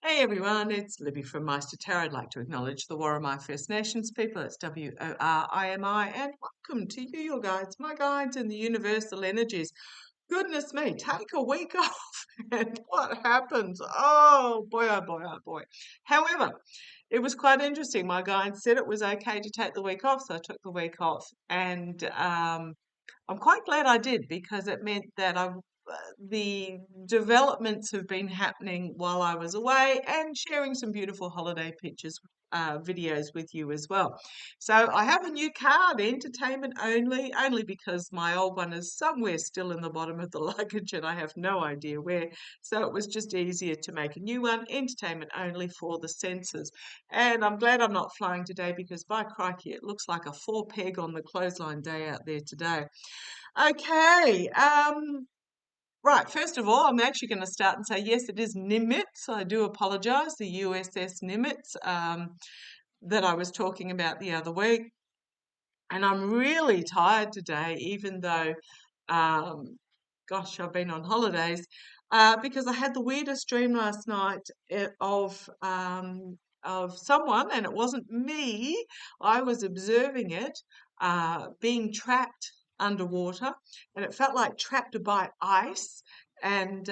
Hey everyone, it's Libby from Meister Tarot. I'd like to acknowledge the Worimi First Nations people. It's Worimi, and welcome to you, your guides, my guides in the universal energies. Goodness me, take a week off, and what happens? Oh boy, oh boy, oh boy. However, it was quite interesting. My guide said it was okay to take the week off, so I took the week off, and I'm quite glad I did because it meant that the developments have been happening while I was away and sharing some beautiful holiday pictures, videos with you as well. So I have a new card, entertainment only because my old one is somewhere still in the bottom of the luggage and I have no idea where. So it was just easier to make a new one, entertainment only for the senses. And I'm glad I'm not flying today because by crikey, it looks like a 4 peg on the clothesline day out there today. Okay, right, first of all, I'm actually going to start and say, yes, it is Nimitz. I do apologise, the USS Nimitz that I was talking about the other week. And I'm really tired today, even though, gosh, I've been on holidays, because I had the weirdest dream last night of someone, and it wasn't me. I was observing it being trapped underwater, and it felt like trapped by ice and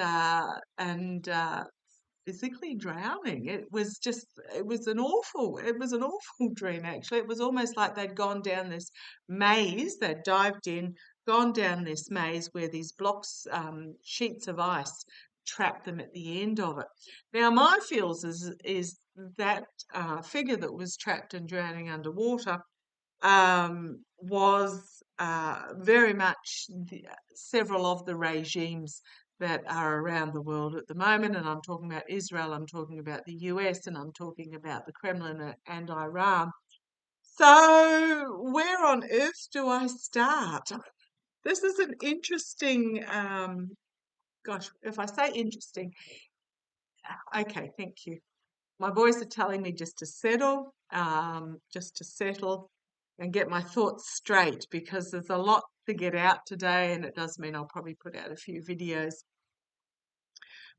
physically drowning. It was an awful dream actually. It was almost like they'd gone down this maze, they'd dived in, gone down this maze where these blocks, sheets of ice trapped them at the end of it. Now my feels is that figure that was trapped and drowning underwater was very much several of the regimes that are around the world at the moment. And I'm talking about Israel, I'm talking about the US, and I'm talking about the Kremlin and Iran. So, where on earth do I start? This is an interesting, gosh, if I say interesting, okay, thank you. My boys are telling me just to settle and get my thoughts straight because there's a lot to get out today, and it does mean I'll probably put out a few videos.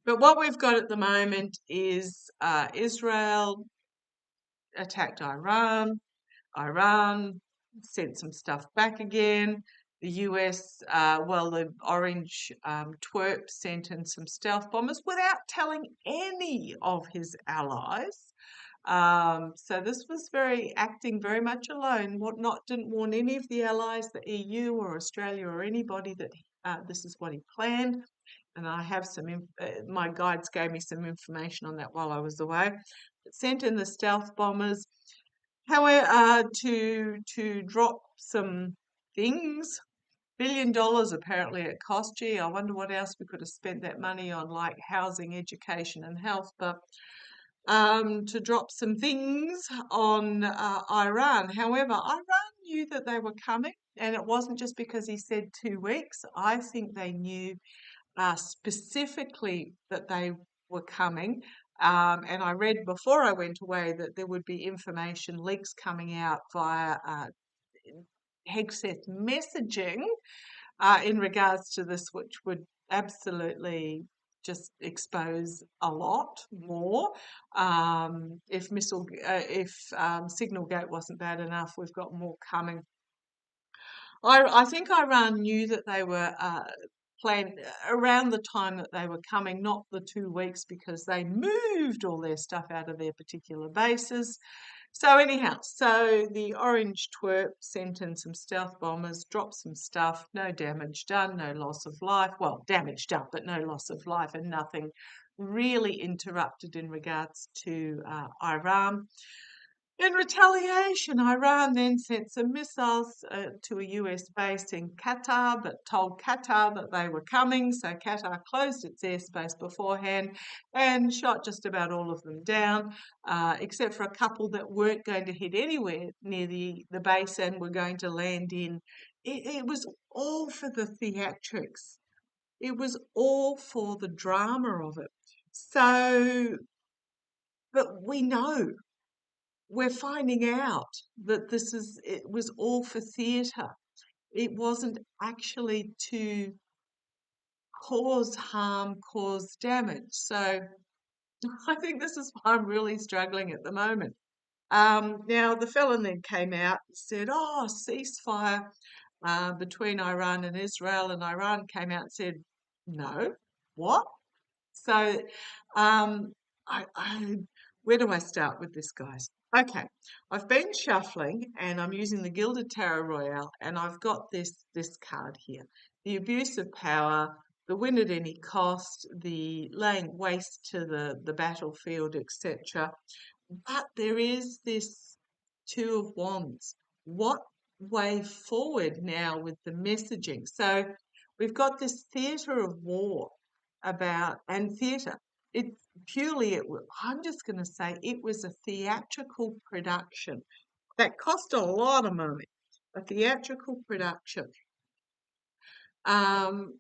But what we've got at the moment is Israel attacked Iran. Iran sent some stuff back again. The US, the orange twerp sent in some stealth bombers without telling any of his allies. So this was acting very much alone. Didn't warn any of the allies, the EU or Australia or anybody that this is what he planned. And I have my guides gave me some information on that while I was away. It sent in the stealth bombers, however, to drop some things. $1 billion apparently it cost. Gee, I wonder what else we could have spent that money on, like housing, education, and health. But to drop some things on Iran. However, Iran knew that they were coming, and it wasn't just because he said 2 weeks. I think they knew specifically that they were coming. And I read before I went away that there would be information leaks coming out via Hegseth messaging in regards to this, which would absolutely just expose a lot more. If Signalgate wasn't bad enough, we've got more coming. I think Iran knew that they were planned around the time that they were coming, not the 2 weeks, because they moved all their stuff out of their particular bases. So anyhow, so the orange twerp sent in some stealth bombers, dropped some stuff, no damage done, no loss of life. Well, damage done, but no loss of life, and nothing really interrupted in regards to Iran. In retaliation, Iran then sent some missiles to a US base in Qatar, but told Qatar that they were coming. So Qatar closed its airspace beforehand and shot just about all of them down, except for a couple that weren't going to hit anywhere near the base and were going to land in. It was all for the theatrics. It was all for the drama of it. So, but we know we're finding out that it was all for theatre. It wasn't actually to cause harm, cause damage. So I think this is why I'm really struggling at the moment. Now, the felon then came out and said, oh, ceasefire between Iran and Israel, and Iran came out and said, no, what? So, um, I where do I start with this, guys? Okay, I've been shuffling and I'm using the Gilded Tarot Royale, and I've got this card here: the abuse of power, the win at any cost, the laying waste to the battlefield, etc. But there is this Two of Wands. What way forward now with the messaging? So we've got this theatre of war about, and theatre. It purely, I'm just going to say it was a theatrical production that cost a lot of money. A theatrical production. Um,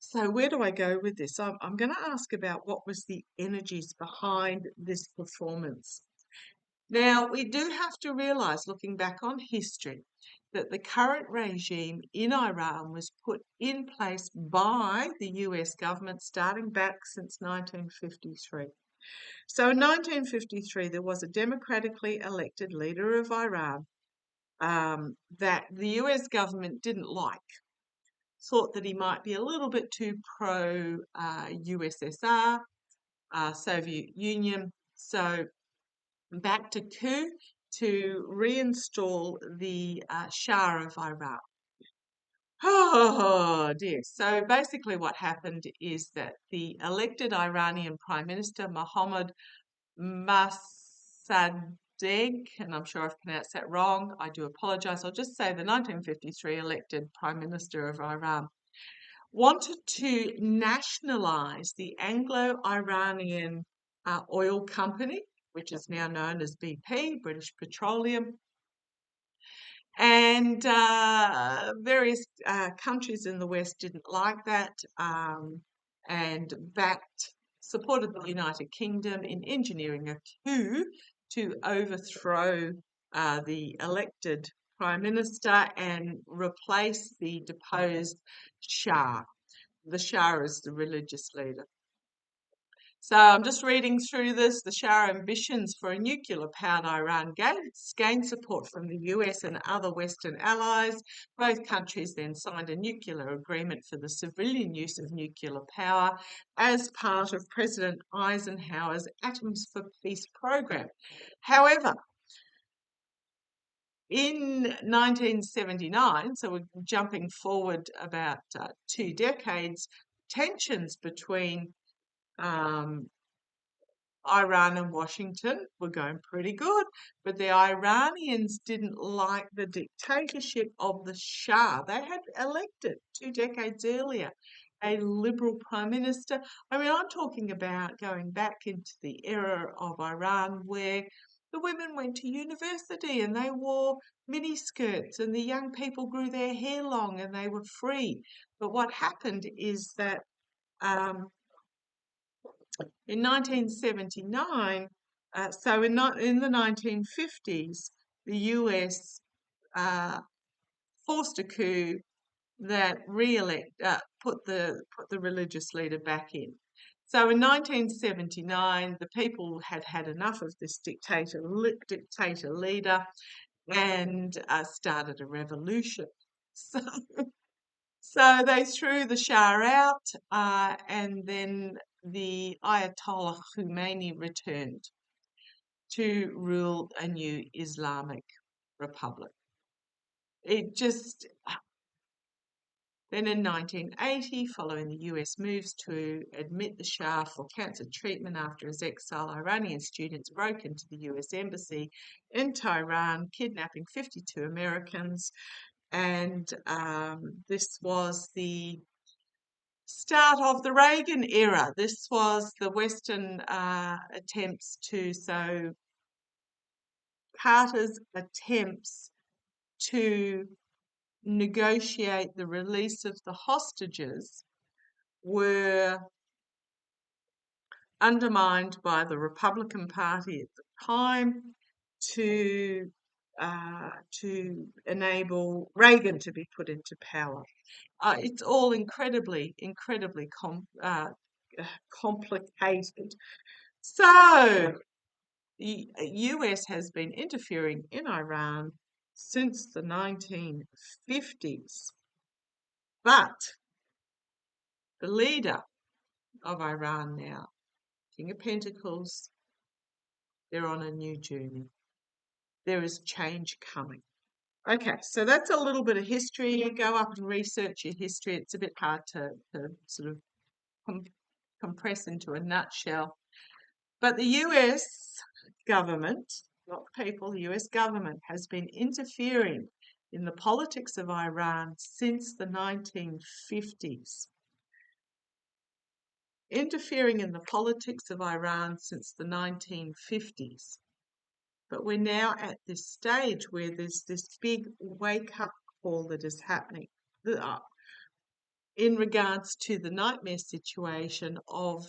so where do I go with this? I'm going to ask about what was the energies behind this performance. Now, we do have to realise, looking back on history, that the current regime in Iran was put in place by the US government starting back since 1953. So in 1953, there was a democratically elected leader of Iran that the US government didn't like, thought that he might be a little bit too pro USSR, Soviet Union. So back to coup to reinstall the Shah of Iran. Oh dear. So basically, what happened is that the elected Iranian Prime Minister, Mohammad Mossadegh, and I'm sure I've pronounced that wrong, I do apologise. I'll just say the 1953 elected Prime Minister of Iran wanted to nationalise the Anglo-Iranian oil company, which is now known as BP, British Petroleum, and various countries in the West didn't like that, and supported the United Kingdom in engineering a coup to overthrow the elected Prime Minister and replace the deposed Shah. The Shah is the religious leader. So I'm just reading through this. The Shah ambitions for a nuclear-powered Iran gained support from the US and other Western allies. Both countries then signed a nuclear agreement for the civilian use of nuclear power as part of President Eisenhower's Atoms for Peace program. However, in 1979, so we're jumping forward about 2 decades, tensions between Iran and Washington were going pretty good, but the Iranians didn't like the dictatorship of the Shah. They had elected 2 decades earlier a liberal prime minister. I mean, I'm talking about going back into the era of Iran where the women went to university and they wore mini skirts and the young people grew their hair long and they were free. But what happened is that in 1979, so in the 1950s, the US forced a coup that put the religious leader back in. So in 1979, the people had had enough of this dictator leader and started a revolution. So they threw the Shah out, and then the Ayatollah Khomeini returned to rule a new Islamic republic. It just Then in 1980, following the US moves to admit the Shah for cancer treatment after his exile, Iranian students broke into the US embassy in Tehran, kidnapping 52 Americans. And this was the start of the Reagan era. This was the Western Carter's attempts to negotiate the release of the hostages were undermined by the Republican Party at the time to enable Reagan to be put into power. It's all incredibly complicated. So, the US has been interfering in Iran since the 1950s. But the leader of Iran now, King of Pentacles, they're on a new journey. There is change coming. Okay, so that's a little bit of history. You go up and research your history. It's a bit hard to sort of compress into a nutshell. But the US government, not people, the US government has been interfering in the politics of Iran since the 1950s. Interfering in the politics of Iran since the 1950s. But we're now at this stage where there's this big wake-up call that is happening in regards to the nightmare situation of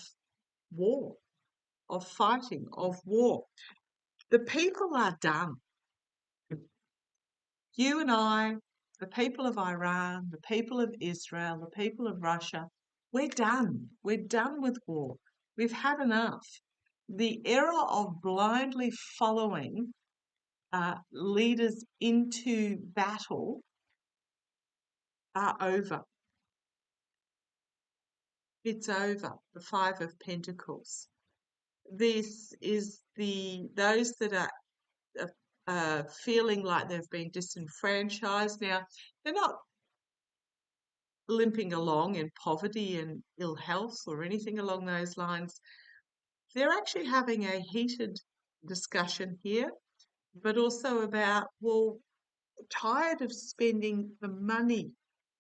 war, of fighting, of war. The people are done. You and I, the people of Iran, the people of Israel, the people of Russia, we're done. We're done with war. We've had enough. The era of blindly following leaders into battle are over. It's over. The Five of Pentacles. This is those that are feeling like they've been disenfranchised. Now, they're not limping along in poverty and ill health or anything along those lines. They're actually having a heated discussion here, but also about, well, tired of spending the money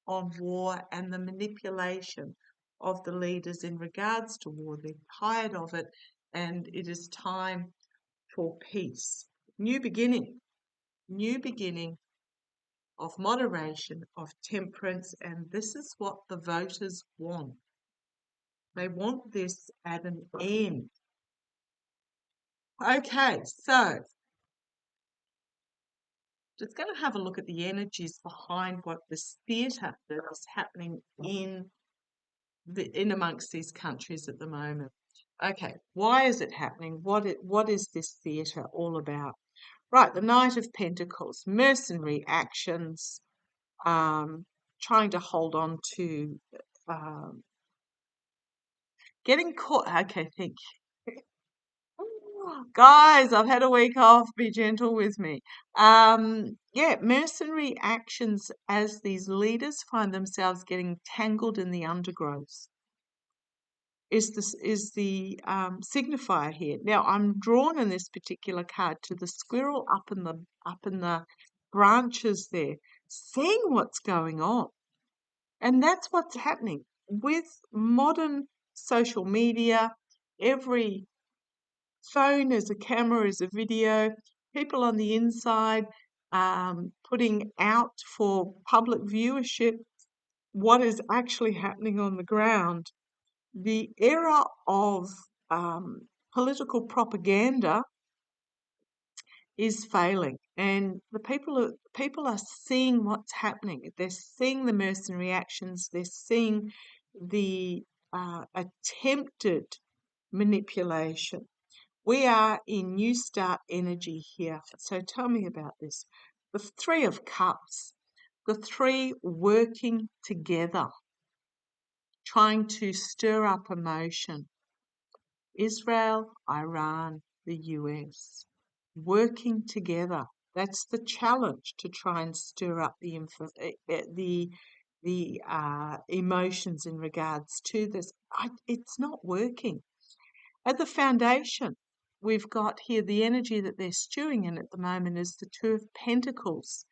on war and the manipulation of the leaders in regards to war. They're tired of it, and it is time for peace. New beginning of moderation, of temperance, and this is what the voters want. They want this at an end. Okay, so just going to have a look at the energies behind what this theatre that is happening in amongst these countries at the moment. Okay, why is it happening? What is this theatre all about? Right, the Knight of Pentacles, mercenary actions, trying to hold on to, getting caught. Okay, thank you. Guys, I've had a week off. Be gentle with me. Yeah, mercenary actions as these leaders find themselves getting tangled in the undergrowth is the signifier here. Now, I'm drawn in this particular card to the squirrel up in the branches there, seeing what's going on, and that's what's happening with modern social media. Every phone is a camera, is a video. People on the inside putting out for public viewership what is actually happening on the ground. The era of political propaganda is failing, and the people are seeing what's happening. They're seeing the mercenary actions. They're seeing the attempted manipulation. We are in New Start energy here. So tell me about this. The Three of Cups, the three working together, trying to stir up emotion. Israel, Iran, the US, working together. That's the challenge, to try and stir up the emotions in regards to this. It's not working. At the foundation, we've got here the energy that they're stewing in at the moment is the Two of Pentacles,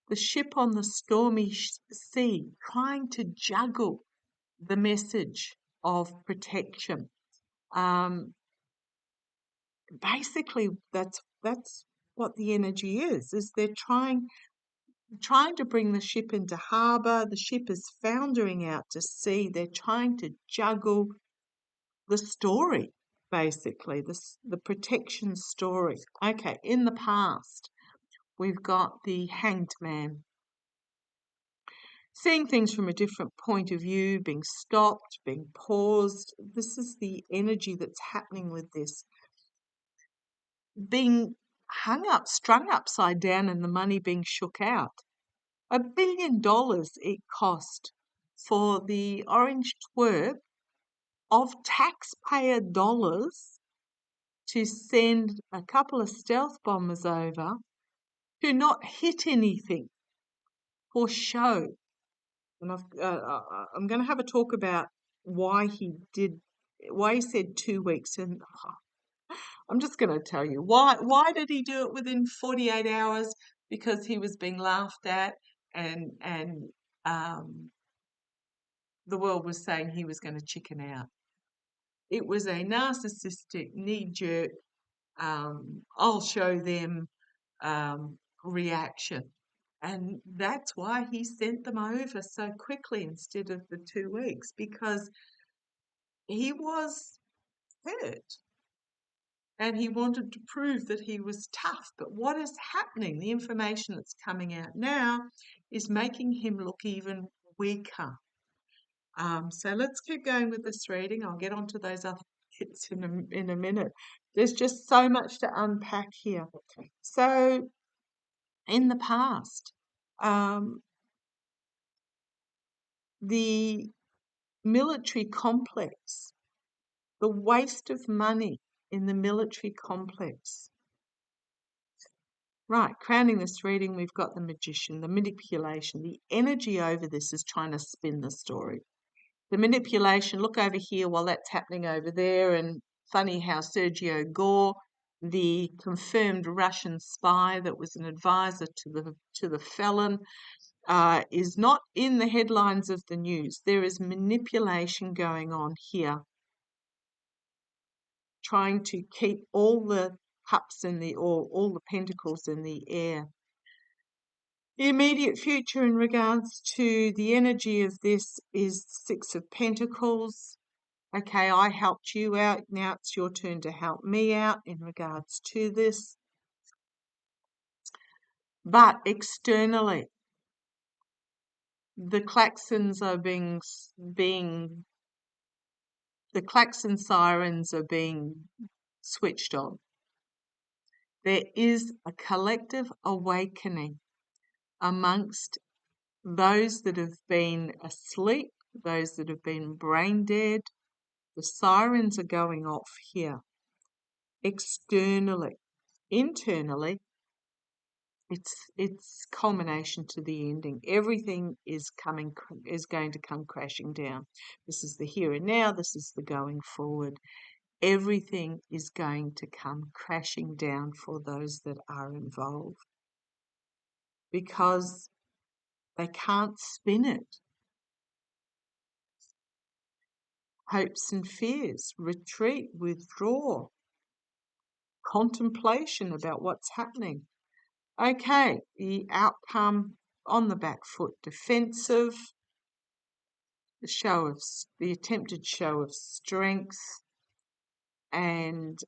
the ship on the stormy sea, trying to juggle the message of protection. Basically, that's what the energy is they're trying to bring the ship into harbour. The ship is foundering out to sea. They're trying to juggle the story, basically, the protection story. Okay, in the past, we've got the Hanged Man. seeing things from a different point of view, being stopped, being paused. This is the energy that's happening with this. Being hung up, strung upside down, and the money being shook out. $1 billion it cost for the orange twerp of taxpayer dollars to send a couple of stealth bombers over to not hit anything for show. And I'm going to have a talk about why he said 2 weeks. And I'm just going to tell you why did he do it within 48 hours? Because he was being laughed at, and the world was saying he was going to chicken out. It was a narcissistic, knee-jerk, I'll show them reaction. And that's why he sent them over so quickly instead of the 2 weeks, because he was hurt and he wanted to prove that he was tough. But what is happening, the information that's coming out now, is making him look even weaker. So let's keep going with this reading. I'll get onto those other bits in a minute. There's just so much to unpack here. So in the past, the military complex, the waste of money in the military complex. Right, crowning this reading, we've got the magician, the manipulation. The energy over this is trying to spin the story. The manipulation, look over here while that's happening over there, and funny how Sergio Gore, the confirmed Russian spy that was an advisor to the felon, is not in the headlines of the news. There is manipulation going on here, trying to keep all the cups in the, or all the pentacles in the air. The immediate future in regards to the energy of this is 6 of Pentacles. Okay, I helped you out. Now it's your turn to help me out in regards to this. But externally, the klaxons are the klaxon sirens are being switched on. There is a collective awakening amongst those that have been asleep, those that have been brain dead. The sirens are going off here. Externally. Internally, it's culmination to the ending. Everything is going to come crashing down. This is the here and now. This is the going forward. Everything is going to come crashing down for those that are involved, because they can't spin it. Hopes and fears, retreat, withdraw, contemplation about what's happening. Okay, the outcome on the back foot, defensive, the attempted show of strength, and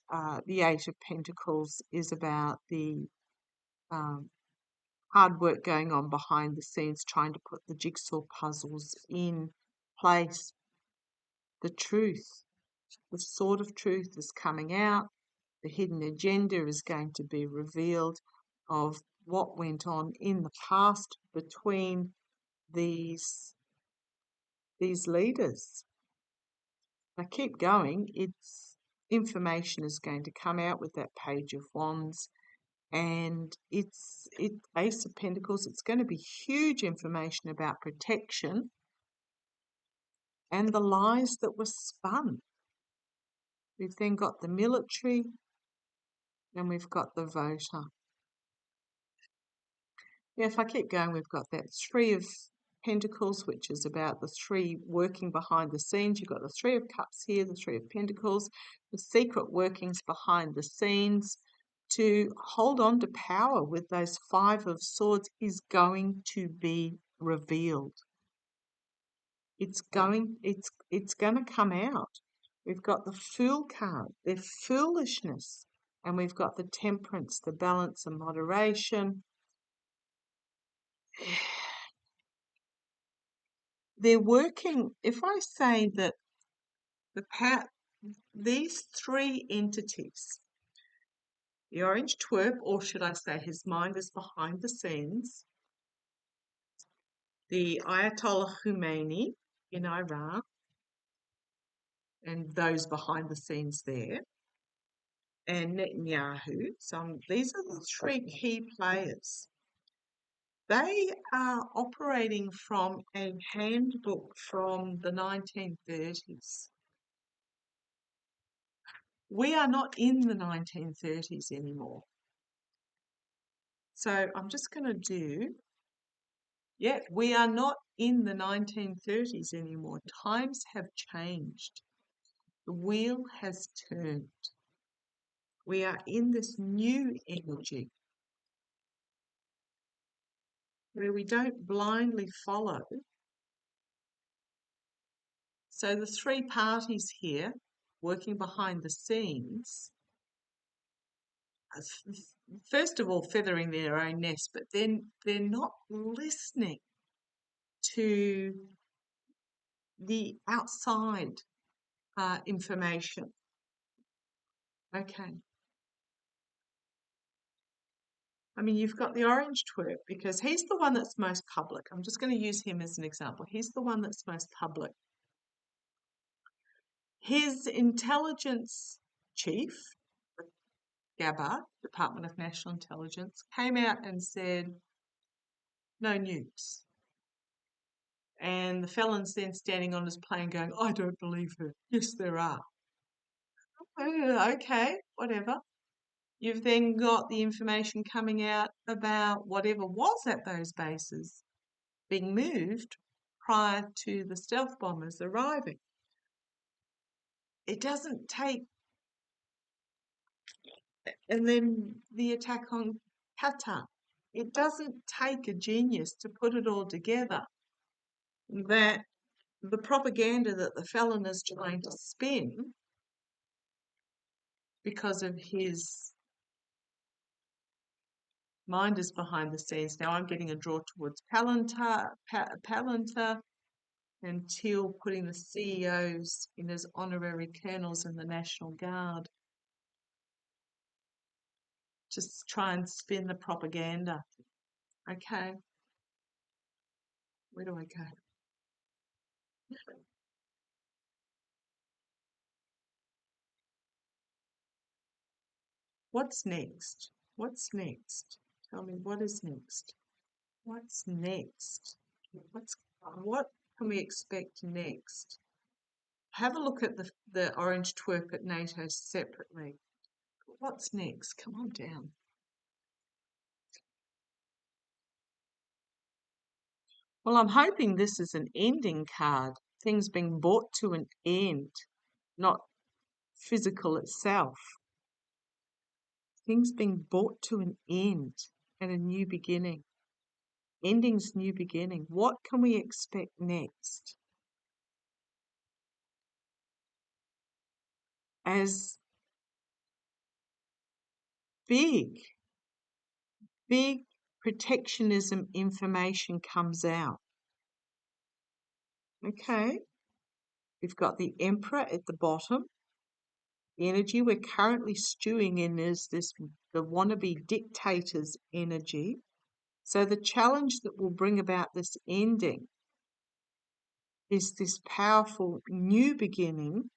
the 8 of Pentacles is about the hard work going on behind the scenes, trying to put the jigsaw puzzles in place. The truth, the sword of truth is coming out. The hidden agenda is going to be revealed of what went on in the past between these leaders. I keep going. It's information is going to come out with that Page of Wands, and it's Ace of Pentacles. It's going to be huge information about protection and the lies that were spun. We've then got the military, and we've got the voter. Yeah, if I keep going, we've got that 3 of Pentacles, which is about the 3 working behind the scenes. You've got the 3 of Cups here, the 3 of Pentacles, the secret workings behind the scenes to hold on to power with those 5 of Swords is going to be revealed. It's going to come out. We've got the Fool card, their foolishness, and we've got the Temperance, the balance and moderation. they're working, if I say that these three entities, the orange twerp, or should I say his mind is behind the scenes, the Ayatollah Khomeini in Iran, and those behind the scenes there, and Netanyahu. So these are the three key players. They are operating from a handbook from the 1930s. We are not in the 1930s anymore. So I'm just going to do, we are not in the 1930s anymore. Times have changed. The wheel has turned. We are in this new energy where we don't blindly follow. So the three parties here working behind the scenes, first of all, feathering their own nest, but then they're not listening to the outside information. Okay. I mean, you've got the orange twerp because he's the one that's most public. I'm just going to use him as an example. He's the one that's most public. His intelligence chief, GABA, Department of National Intelligence, came out and said, no nukes. And the felon's then standing on his plane going, I don't believe her. Yes, there are. Okay, whatever. You've then got the information coming out about whatever was at those bases being moved prior to the stealth bombers arriving. It doesn't take, and then the attack on Qatar, it doesn't take a genius to put it all together that the propaganda that the felon is trying to spin because of his mind is behind the scenes. Now I'm getting a draw towards Palantir and Teal putting the CEOs in as honorary colonels in the National Guard. Just try and spin the propaganda. Okay. Where do I go? What's next? What's next? Tell me what is next. What's next? What can we expect next? Have a look at the orange twerp at NATO separately. What's next? Come on down. Well, I'm hoping this is an ending card. Things being brought to an end, not physical itself. Things being brought to an end and a new beginning. Ending's new beginning. What can we expect next? As big protectionism information comes out. Okay, we've got the Emperor at the bottom. The energy we're currently stewing in is the wannabe dictator's energy. So the challenge that will bring about this ending is this powerful new beginning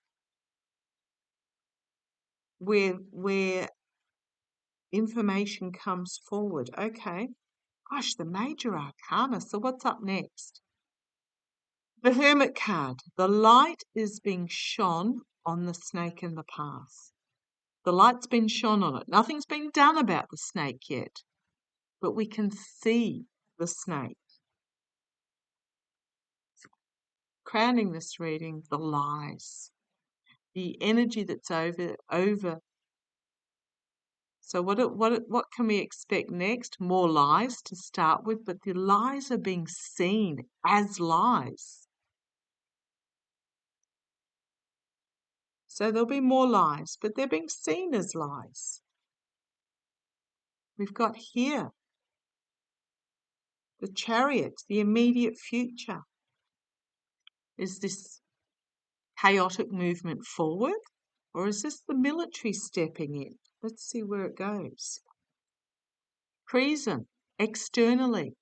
where information comes forward. Okay, gosh, the major arcana. So what's up next? The Hermit card. The light is being shone on the snake in the path. The light's been shone on it. Nothing's been done about the snake yet, but we can see the snake. Crowning this reading, the lies. The energy that's over. So what can we expect next? More lies to start with, but the lies are being seen as lies. So there'll be more lies, but they're being seen as lies. We've got here the Chariot, the immediate future. Is this chaotic movement forward, or is this the military stepping in? Let's see where it goes. Treason, externally.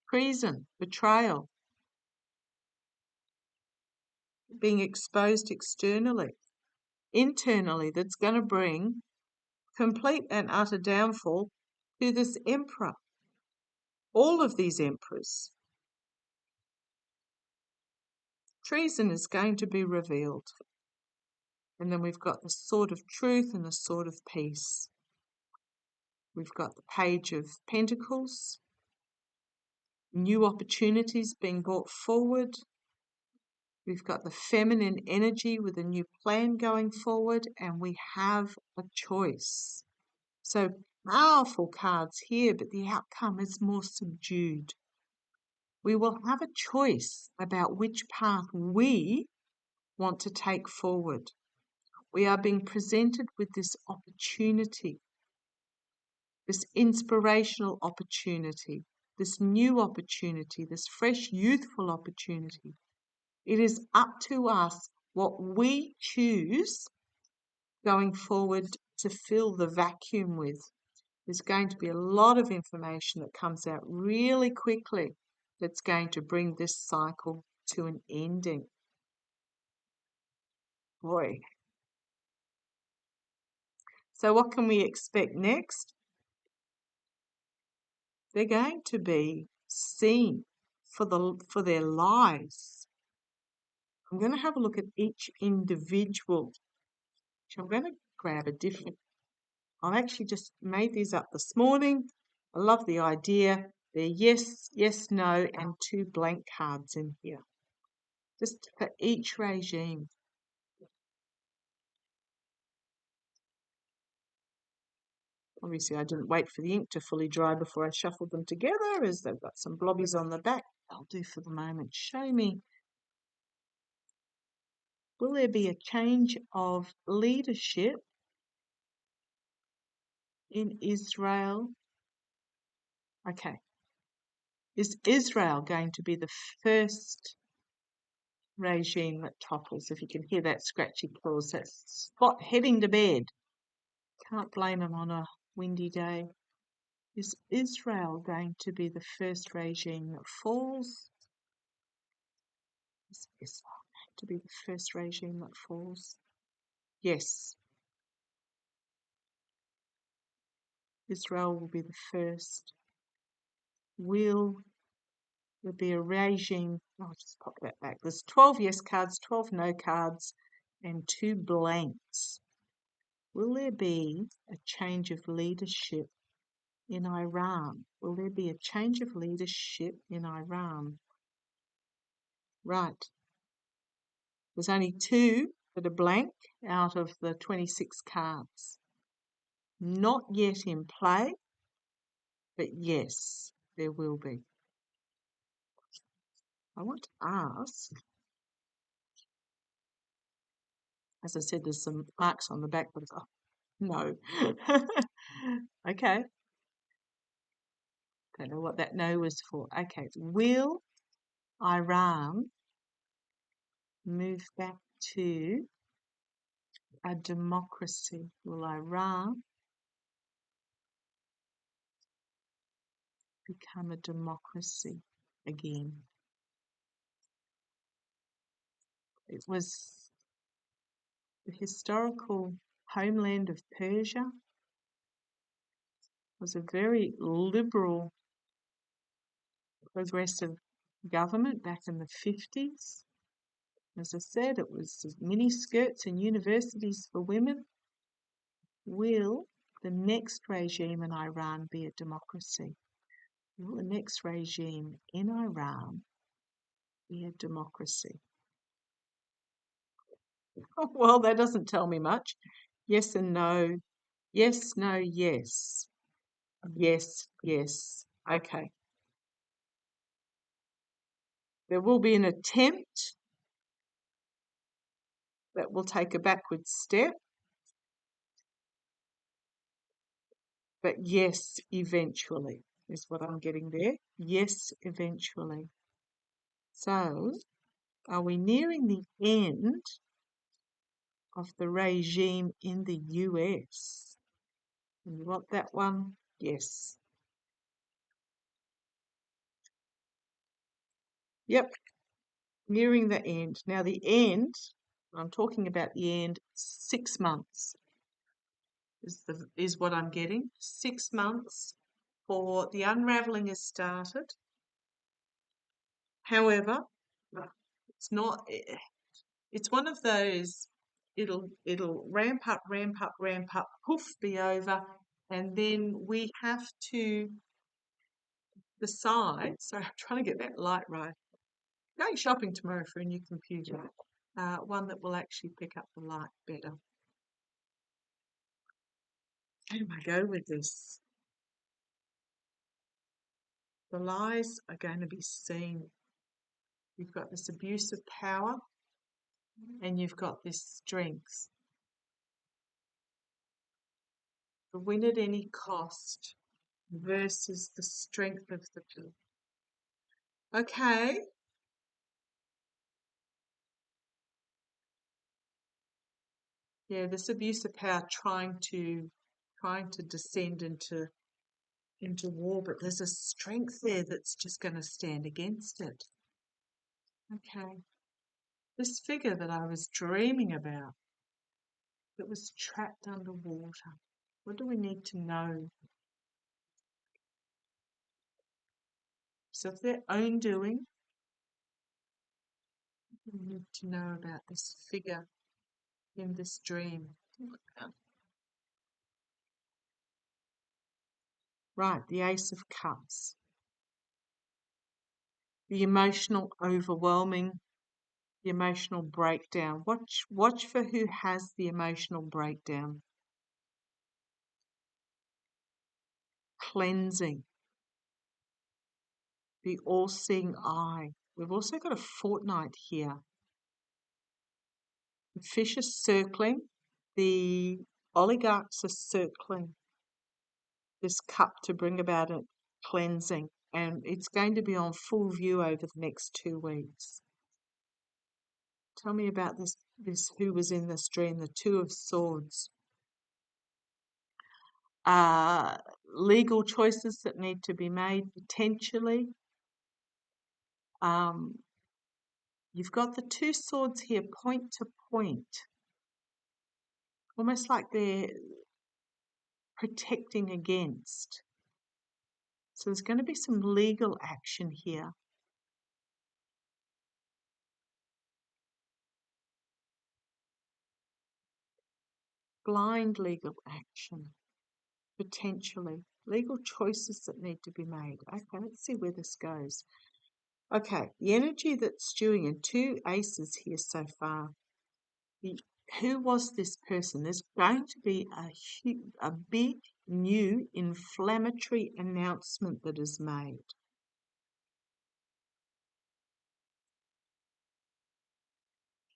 Treason, betrayal, being exposed externally. Internally, that's going to bring complete and utter downfall to this emperor. All of these emperors. Treason is going to be revealed. And then we've got the sword of truth and the sword of peace. We've got the page of pentacles, new opportunities being brought forward. We've got the feminine energy with a new plan going forward, and we have a choice. So powerful cards here, but the outcome is more subdued. We will have a choice about which path we want to take forward. We are being presented with this opportunity, this inspirational opportunity, this new opportunity, this fresh, youthful opportunity. It is up to us what we choose going forward to fill the vacuum with. There's going to be a lot of information that comes out really quickly that's going to bring this cycle to an ending. Boy. So what can we expect next? They're going to be seen for their lies. I'm going to have a look at each individual. So I'm going to grab a different. I've actually just made these up this morning. I love the idea. They're yes, yes, no, and 2 blank cards in here. Just for each regime. Obviously, I didn't wait for the ink to fully dry before I shuffled them together, as they've got some blobbies on the back. I'll do for the moment. Show me. Will there be a change of leadership in Israel? Okay. Is Israel going to be the first regime that topples? If you can hear that scratchy clause, that's Spot heading to bed. Can't blame him on a windy day. Is Israel going to be the first regime that falls? Is Israel going to be the first regime that falls? Yes. Israel will be the first. Will there be a regime? I'll just pop that back. There's 12 yes cards, 12 no cards, and 2 blanks. Will there be a change of leadership in Iran? Will there be a change of leadership in Iran? Right. There's only 2 that are blank out of the 26 cards. Not yet in play, but yes, there will be. I want to ask, as I said, there's some marks on the back, but no. Okay. Don't know what that no was for. Okay. Will Iran move back to a democracy? Will Iran become a democracy again? It was the historical homeland of Persia. It was a very liberal, progressive government back in the 50s. As I said, it was mini skirts and universities for women. Will the next regime in Iran be a democracy? Will the next regime in Iran be a democracy? Well, that doesn't tell me much. Yes and no. Yes, no, yes. Yes, yes. Okay. There will be an attempt that will take a backward step. But yes, eventually is what I'm getting there. Yes, eventually. So Are we nearing the end of the regime in the US? And you want that one? Yes. Yep, nearing the end. Now the end, I'm talking about the end, 6 months is what I'm getting. 6 months for the unraveling has started. However, it's not, it's one of those, it'll ramp up, poof, be over, and then we have to decide. Sorry, I'm trying to get that light right. Going shopping tomorrow for a new computer, one that will actually pick up the light better. Where do I go with this? The lies are going to be seen. You've got this abuse of power and you've got this strength. The win at any cost versus the strength of the two. Okay. Yeah, this abuse of power trying to descend into war, but there's a strength there that's just going to stand against it. Okay. This figure that I was dreaming about that was trapped underwater. What do we need to know? So if their own doing, we need to know about this figure in this dream. Right, the Ace of Cups. The emotional overwhelming, the emotional breakdown. Watch for who has the emotional breakdown. Cleansing. The all-seeing eye. We've also got a fortnight here. The fish is circling. The oligarchs are circling this cup to bring about a cleansing, and it's going to be on full view over the next 2 weeks. Tell me about this who was in this dream, the Two of Swords. Legal choices that need to be made potentially. You've got the two swords here, point to point, almost like they're protecting against. So there's going to be some legal action here. Blind legal action, potentially. Legal choices that need to be made. Okay, let's see where this goes. Okay, the energy that's stewing in 2 aces here so far. Who was this person? There's going to be a big new inflammatory announcement that is made.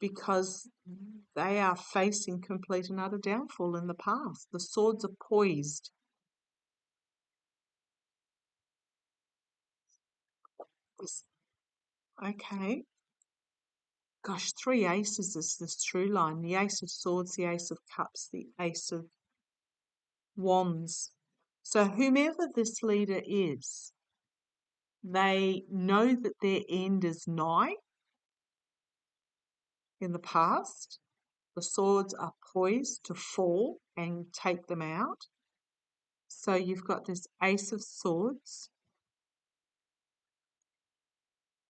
Because they are facing complete and utter downfall in the past. The swords are poised. Okay. Gosh, 3 aces is this true line. The Ace of Swords, the Ace of Cups, the Ace of Wands. So whomever this leader is, they know that their end is nigh. In the past, the swords are poised to fall and take them out. So you've got this Ace of Swords,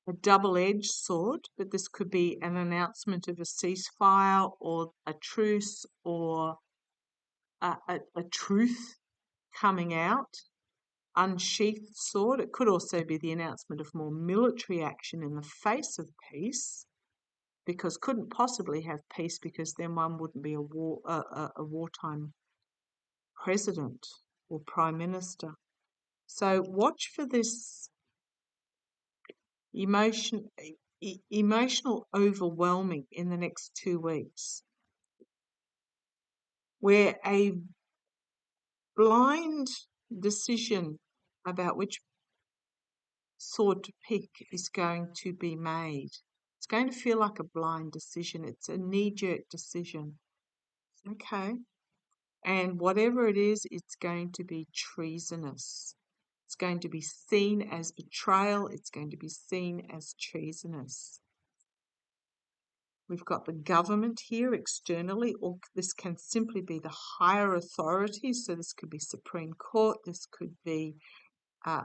a double-edged sword, but this could be an announcement of a ceasefire or a truce or a truth coming out. Unsheathed sword. It could also be the announcement of more military action in the face of peace, because couldn't possibly have peace because then one wouldn't be a wartime president or prime minister. So watch for this emotional overwhelming in the next 2 weeks, where a blind decision about which sword to pick is going to be made. It's going to feel like a blind decision. It's a knee-jerk decision. Okay. And whatever it is, it's going to be treasonous. It's going to be seen as betrayal. It's going to be seen as treasonous. We've got the government here externally, or this can simply be the higher authorities. So this could be Supreme Court, this could be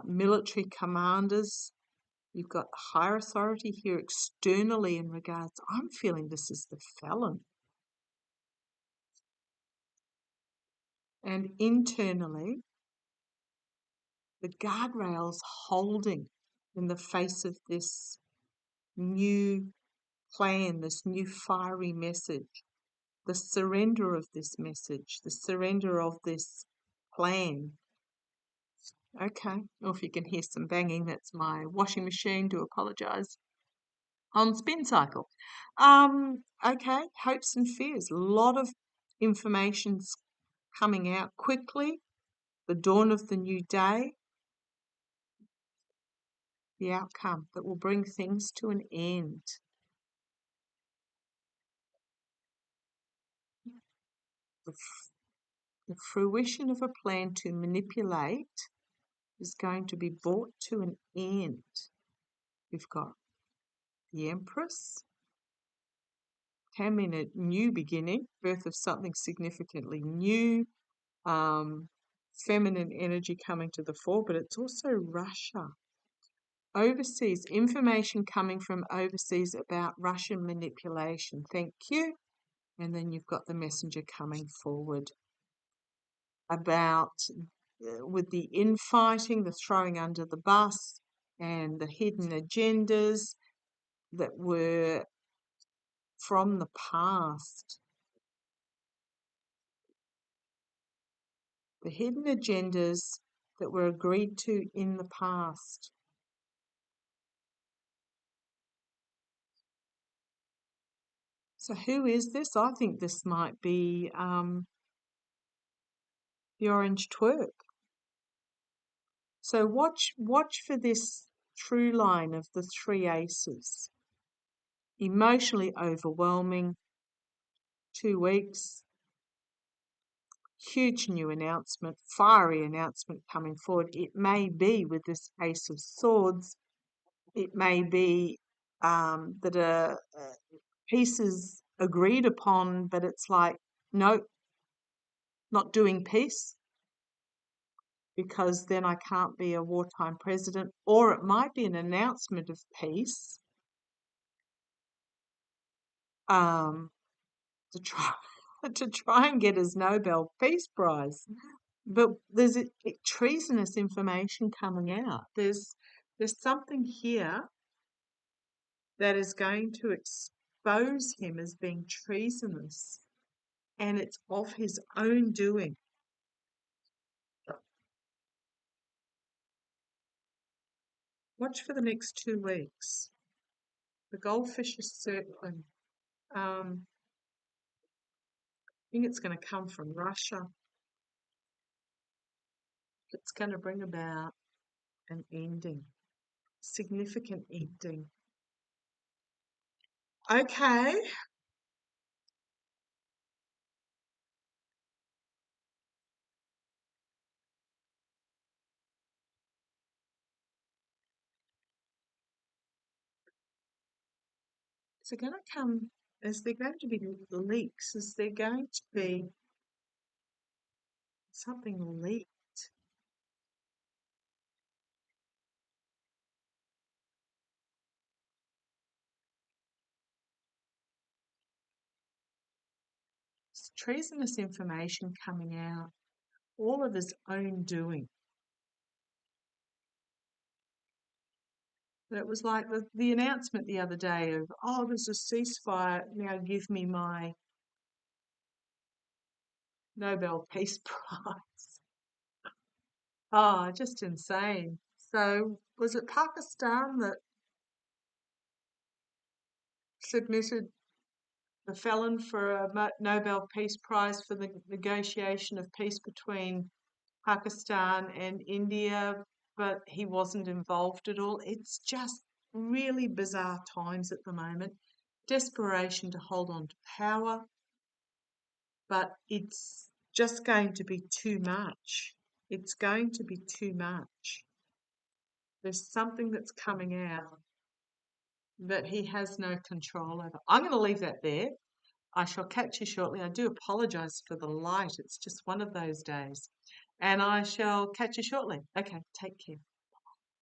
military commanders. You've got higher authority here externally in regards, I'm feeling this is the felon. And internally, the guardrails holding in the face of this new plan, this new fiery message, the surrender of this message, the surrender of this plan. Okay, or if you can hear some banging, that's my washing machine. Do apologise. On spin cycle. Okay, hopes and fears. A lot of information's coming out quickly. The dawn of the new day. The outcome that will bring things to an end. The fruition of a plan to manipulate is going to be brought to an end. We've got the Empress, can mean a new beginning, birth of something significantly new, feminine energy coming to the fore, but it's also Russia. Overseas, information coming from overseas about Russian manipulation. Thank you. And then you've got the messenger coming forward about with the infighting, the throwing under the bus, and the hidden agendas that were from the past. The hidden agendas that were agreed to in the past. So who is this? I think this might be the orange twerp. So watch for this true line of the three aces. Emotionally overwhelming, 2 weeks, huge new announcement, fiery announcement coming forward. It may be with this Ace of Swords, it may be that a peace is agreed upon, but it's like, no, not doing peace, because then I can't be a wartime president. Or it might be an announcement of peace to try to try and get his Nobel Peace Prize. But there's treasonous information coming out. There's something here that is going to expose him as being treasonous, and it's of his own doing. Watch for the next 2 weeks. The goldfish is circling. I think it's going to come from Russia. It's going to bring about an ending, significant ending. Okay. Is there going to come, is there going to be leaks? Is there going to be something leaked? It's treasonous information coming out, all of his own doing. But it was like the announcement the other day of, oh, there's a ceasefire, now give me my Nobel Peace Prize. Oh, just insane. So was it Pakistan that submitted the felon for a Nobel Peace Prize for the negotiation of peace between Pakistan and India, but he wasn't involved at all? It's just really bizarre times at the moment, desperation to hold on to power, but it's just going to be too much. It's going to be too much. There's something that's coming out that he has no control over. I'm going to leave that there. I shall catch you shortly. I do apologise for the light. It's just one of those days. And I shall catch you shortly. Okay, take care.